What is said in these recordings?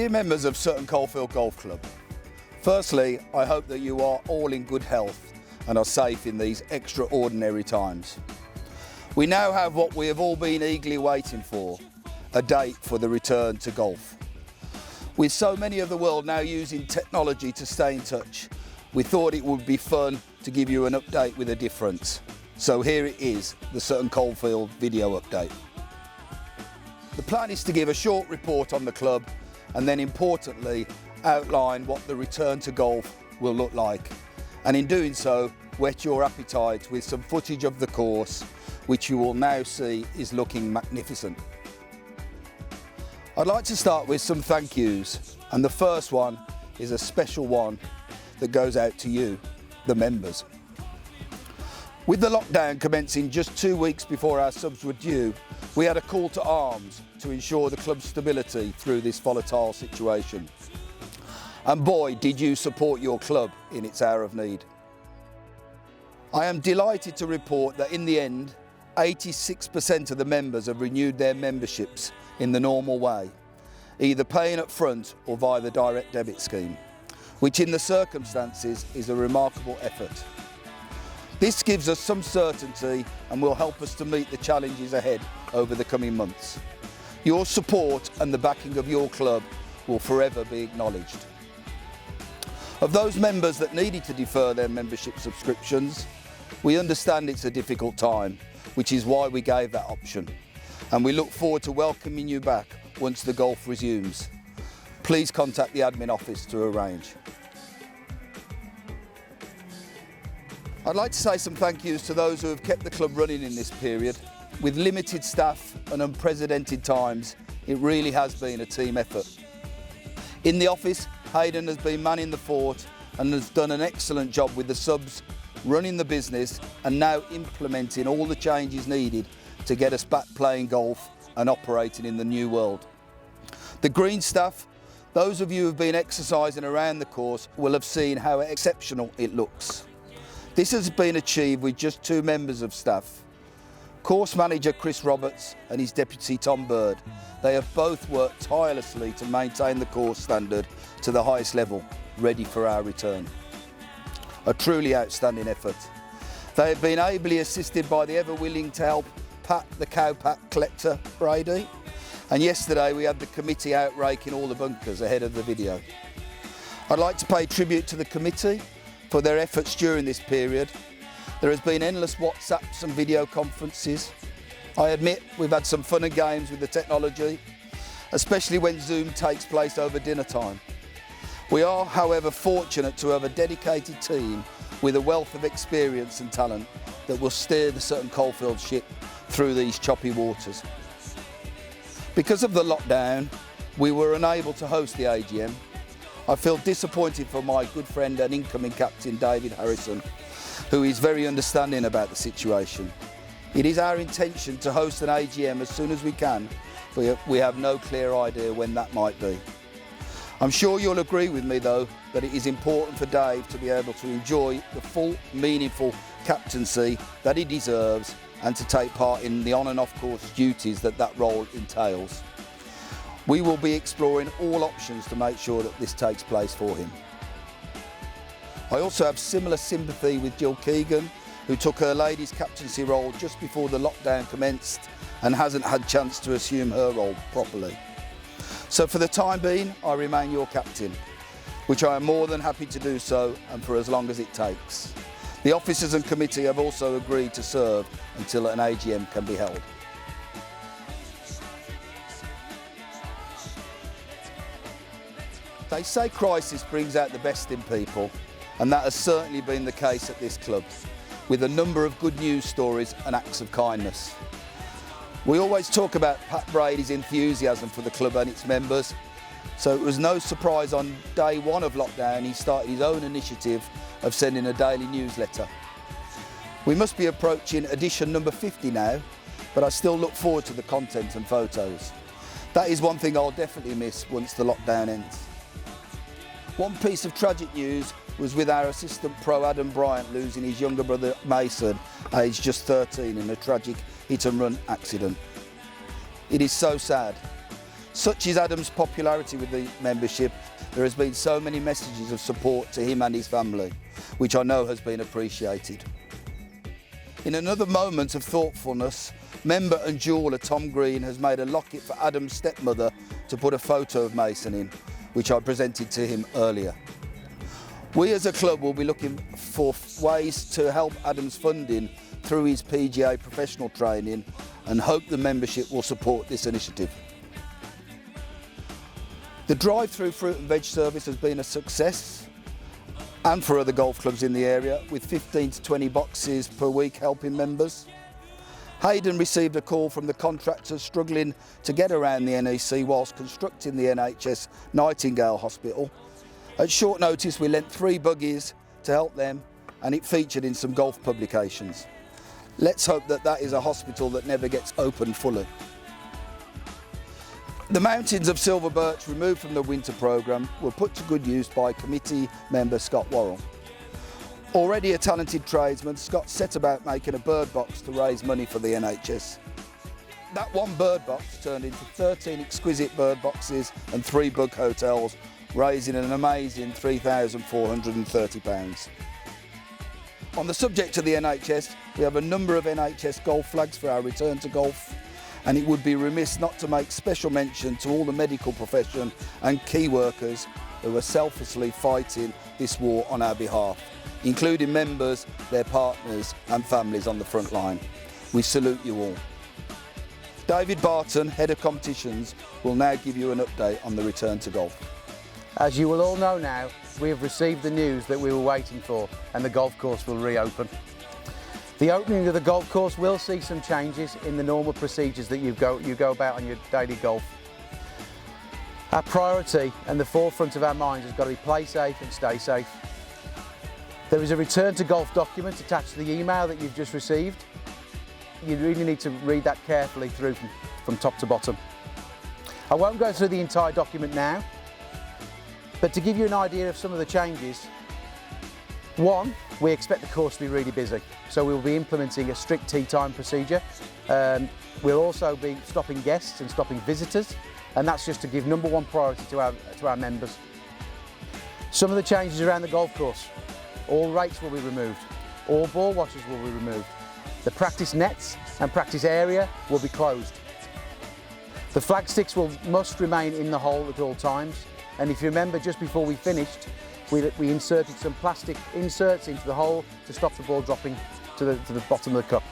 Dear members of Sutton Coldfield Golf Club, firstly, I hope that you are all in good health and are safe in these extraordinary times. We now have what we have all been eagerly waiting for, a date for the return to golf. With so many of the world now using technology to stay in touch, we thought it would be fun to give you an update with a difference. So here it is, the Sutton Coldfield video update. The plan is to give a short report on the club and then importantly outline what the return to golf will look like, and in doing so whet your appetite with some footage of the course, which you will now see is looking magnificent. I'd like to start with some thank yous, and the first one is a special one that goes out to you, the members. With the lockdown commencing just 2 weeks before our subs were due, we had a call to arms to ensure the club's stability through this volatile situation. And boy, did you support your club in its hour of need. I am delighted to report that in the end, 86% of the members have renewed their memberships in the normal way, either paying up front or via the direct debit scheme, which in the circumstances is a remarkable effort. This gives us some certainty and will help us to meet the challenges ahead over the coming months. Your support and the backing of your club will forever be acknowledged. Of those members that needed to defer their membership subscriptions, we understand it's a difficult time, which is why we gave that option. And we look forward to welcoming you back once the golf resumes. Please contact the admin office to arrange. I'd like to say some thank yous to those who have kept the club running in this period. With limited staff and unprecedented times, it really has been a team effort. In the office, Hayden has been manning the fort and has done an excellent job with the subs, running the business and now implementing all the changes needed to get us back playing golf and operating in the new world. The green staff, those of you who have been exercising around the course will have seen how exceptional it looks. This has been achieved with just 2 members of staff. Course manager Chris Roberts and his deputy Tom Bird. They have both worked tirelessly to maintain the course standard to the highest level, ready for our return. A truly outstanding effort. They have been ably assisted by the ever willing to help Pat the cowpack collector, Brady. And yesterday we had the committee out raking all the bunkers ahead of the video. I'd like to pay tribute to the committee for their efforts during this period. There has been endless WhatsApps and video conferences. I admit we've had some fun and games with the technology, especially when Zoom takes place over dinner time. We are, however, fortunate to have a dedicated team with a wealth of experience and talent that will steer the Sutton Coldfield ship through these choppy waters. Because of the lockdown, we were unable to host the AGM. I feel disappointed for my good friend and incoming captain, David Harrison, who is very understanding about the situation. It is our intention to host an AGM as soon as we can, but we have no clear idea when that might be. I'm sure you'll agree with me though that it is important for Dave to be able to enjoy the full, meaningful captaincy that he deserves and to take part in the on and off course duties that role entails. We will be exploring all options to make sure that this takes place for him. I also have similar sympathy with Jill Keegan, who took her ladies' captaincy role just before the lockdown commenced and hasn't had a chance to assume her role properly. So for the time being, I remain your captain, which I am more than happy to do so and for as long as it takes. The officers and committee have also agreed to serve until an AGM can be held. They say crisis brings out the best in people, and that has certainly been the case at this club, with a number of good news stories and acts of kindness. We always talk about Pat Brady's enthusiasm for the club and its members, so it was no surprise on day 1 of lockdown he started his own initiative of sending a daily newsletter. We must be approaching edition number 50 now, but I still look forward to the content and photos. That is one thing I'll definitely miss once the lockdown ends. One piece of tragic news was with our assistant pro Adam Bryant losing his younger brother Mason, aged just 13, in a tragic hit and run accident. It is so sad. Such is Adam's popularity with the membership, there has been so many messages of support to him and his family, which I know has been appreciated. In another moment of thoughtfulness, member and jeweller Tom Green has made a locket for Adam's stepmother to put a photo of Mason in, which I presented to him earlier. We as a club will be looking for ways to help Adam's funding through his PGA professional training and hope the membership will support this initiative. The drive-through fruit and veg service has been a success, and for other golf clubs in the area, with 15 to 20 boxes per week helping members. Hayden received a call from the contractors struggling to get around the NEC whilst constructing the NHS Nightingale Hospital. At short notice we lent 3 buggies to help them, and it featured in some golf publications. Let's hope that that is a hospital that never gets opened fully. The mountains of silver birch removed from the winter programme were put to good use by committee member Scott Worrell. Already a talented tradesman, Scott set about making a bird box to raise money for the NHS. That one bird box turned into 13 exquisite bird boxes and 3 bug hotels, raising an amazing £3,430. On the subject of the NHS, we have a number of NHS golf flags for our return to golf, and it would be remiss not to make special mention to all the medical profession and key workers who are selflessly fighting this war on our behalf, including members, their partners and families on the front line. We salute you all. David Barton, Head of Competitions, will now give you an update on the return to golf. As you will all know now, we have received the news that we were waiting for, and the golf course will reopen. The opening of the golf course will see some changes in the normal procedures that you go about on your daily golf. Our priority and the forefront of our minds has got to be play safe and stay safe. There is a return to golf document attached to the email that you've just received. You really need to read that carefully through from top to bottom. I won't go through the entire document now, but to give you an idea of some of the changes, one, we expect the course to be really busy, so we'll be implementing a strict tee time procedure. We'll also be stopping guests and stopping visitors, and that's just to give number one priority to our members. Some of the changes around the golf course: all rates will be removed, all ball washers will be removed, the practice nets and practice area will be closed. The flag sticks must remain in the hole at all times, and if you remember, just before we finished, we inserted some plastic inserts into the hole to stop the ball dropping to the bottom of the cup.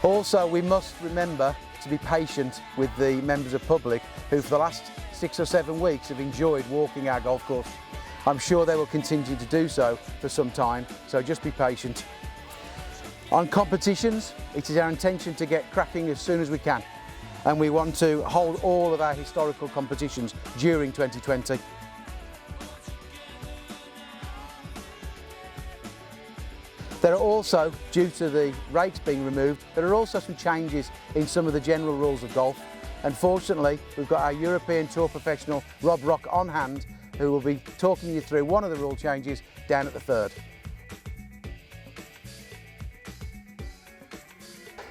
Also, we must remember to be patient with the members of public who for the last 6 or 7 weeks have enjoyed walking our golf course. I'm sure they will continue to do so for some time, so just be patient. On competitions, it is our intention to get cracking as soon as we can, and we want to hold all of our historical competitions during 2020. There are also, due to the rates being removed, there are also some changes in some of the general rules of golf. Unfortunately, we've got our European Tour professional Rob Rock on hand, who will be talking you through one of the rule changes down at the third.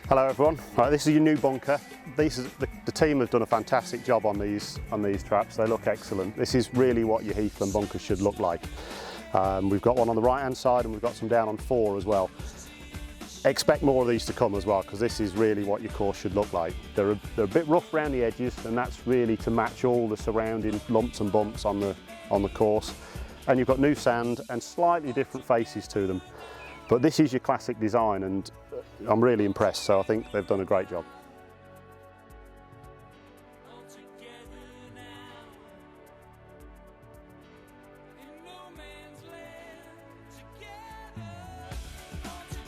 Hello everyone. Right, this is your new bunker. The team have done a fantastic job on these traps. They look excellent. This is really what your Heathland bunkers should look like. We've got one on the right hand side and we've got some down on 4 as well. Expect more of these to come as well, because this is really what your course should look like. They're a bit rough around the edges, and that's really to match all the surrounding lumps and bumps on the course. And you've got new sand and slightly different faces to them. But this is your classic design, and I'm really impressed, so I think they've done a great job.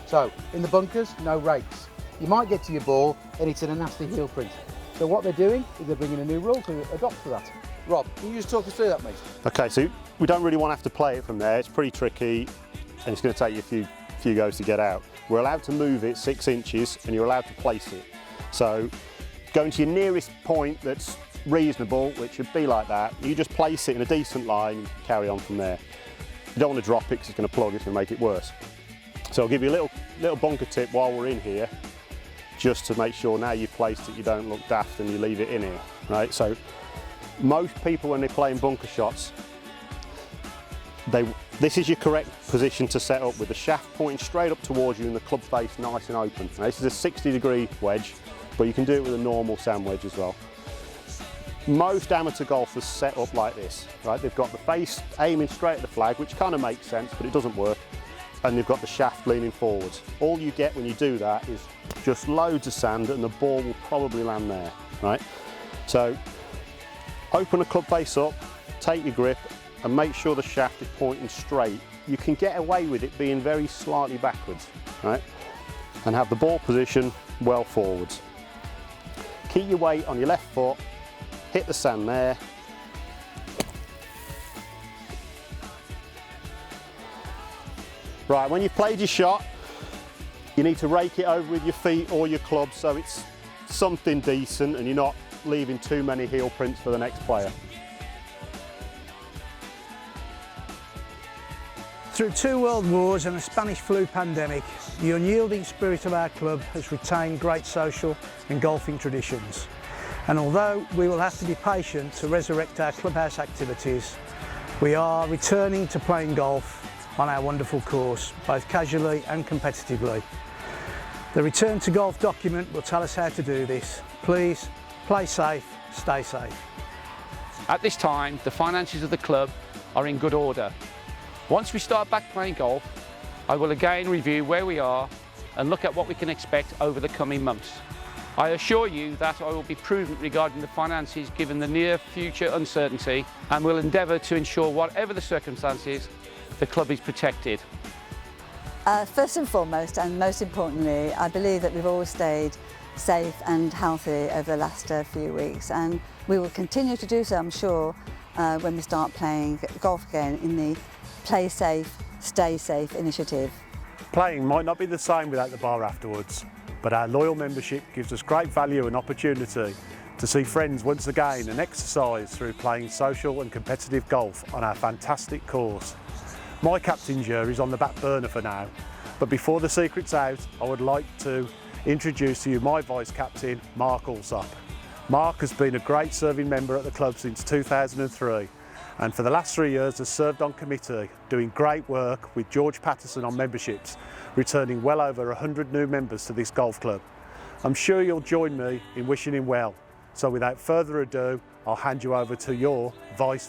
So, in the bunkers, no rakes. You might get to your ball and it's in a nasty heel print. So what they're doing is they're bringing a new rule to adopt for that. Rob, can you just talk us through that, mate? Okay, so we don't really want to have to play it from there. It's pretty tricky and it's going to take you a few goes to get out. We're allowed to move it 6 inches and you're allowed to place it. So going to your nearest point that's reasonable, which would be like that, you just place it in a decent line and carry on from there. You don't want to drop it because it's going to plug, it's going to make it worse. So I'll give you a little bunker tip while we're in here, just to make sure now you've placed it, you don't look daft and you leave it in here. right? So most people when they're playing bunker shots, this is your correct position to set up with the shaft pointing straight up towards you and the club face nice and open. Now, this is a 60-degree wedge, but you can do it with a normal sand wedge as well. Most amateur golfers set up like this, right? They've got the face aiming straight at the flag, which kind of makes sense, but it doesn't work. And they've got the shaft leaning forwards. All you get when you do that is just loads of sand and the ball will probably land there, right? So open the club face up, take your grip and make sure the shaft is pointing straight. You can get away with it being very slightly backwards, right? And have the ball position well forwards. Keep your weight on your left foot, hit the sand there. Right, when you've played your shot, you need to rake it over with your feet or your club so it's something decent and you're not leaving too many heel prints for the next player. Through 2 world wars and a Spanish flu pandemic, the unyielding spirit of our club has retained great social and golfing traditions. And although we will have to be patient to resurrect our clubhouse activities, we are returning to playing golf on our wonderful course, both casually and competitively. The Return to Golf document will tell us how to do this. Please, play safe, stay safe. At this time, the finances of the club are in good order. Once we start back playing golf, I will again review where we are and look at what we can expect over the coming months. I assure you that I will be prudent regarding the finances given the near future uncertainty and will endeavour to ensure whatever the circumstances, the club is protected. First and foremost, and most importantly, I believe that we've all stayed safe and healthy over the last few weeks, and we will continue to do so, I'm sure, when we start playing golf again in the Play Safe, Stay Safe initiative. Playing might not be the same without the bar afterwards, but our loyal membership gives us great value and opportunity to see friends once again and exercise through playing social and competitive golf on our fantastic course. My captain's year is on the back burner for now, but before the secret's out, I would like to introduce to you my vice captain, Mark Alsop. Mark has been a great serving member at the club since 2003, and for the last 3 years has served on committee, doing great work with George Patterson on memberships, returning well over 100 new members to this golf club. I'm sure you'll join me in wishing him well. So without further ado, I'll hand you over to your vice.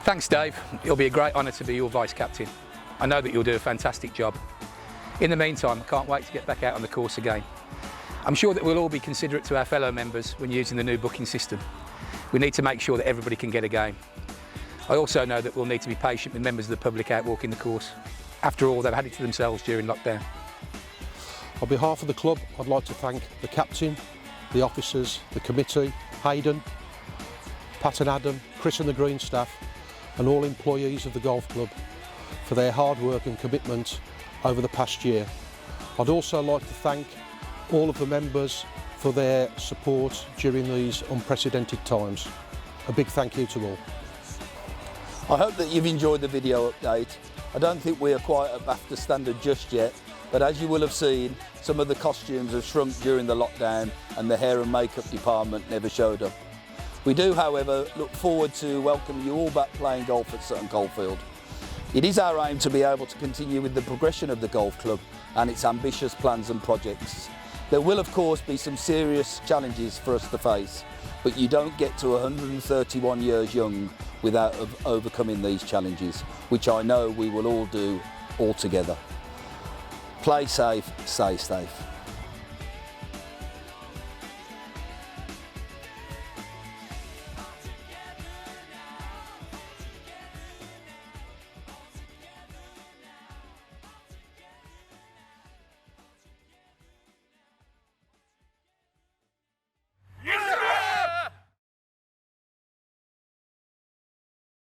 Thanks, Dave. It'll be a great honour to be your vice captain. I know that you'll do a fantastic job. In the meantime, I can't wait to get back out on the course again. I'm sure that we'll all be considerate to our fellow members when using the new booking system. We need to make sure that everybody can get a game. I also know that we'll need to be patient with members of the public out walking the course. After all, they've had it to themselves during lockdown. On behalf of the club, I'd like to thank the captain, the officers, the committee, Hayden, Pat and Adam, Chris and the Green staff, and all employees of the golf club for their hard work and commitment over the past year. I'd also like to thank all of the members for their support during these unprecedented times. A big thank you to all. I hope that you've enjoyed the video update. I don't think we are quite at BAFTA standard just yet, but as you will have seen, some of the costumes have shrunk during the lockdown and the hair and makeup department never showed up. We do, however, look forward to welcoming you all back playing golf at Sutton Coldfield. It is our aim to be able to continue with the progression of the golf club and its ambitious plans and projects. There will of course be some serious challenges for us to face, but you don't get to 131 years young without overcoming these challenges, which I know we will all do all together. Play safe, stay safe.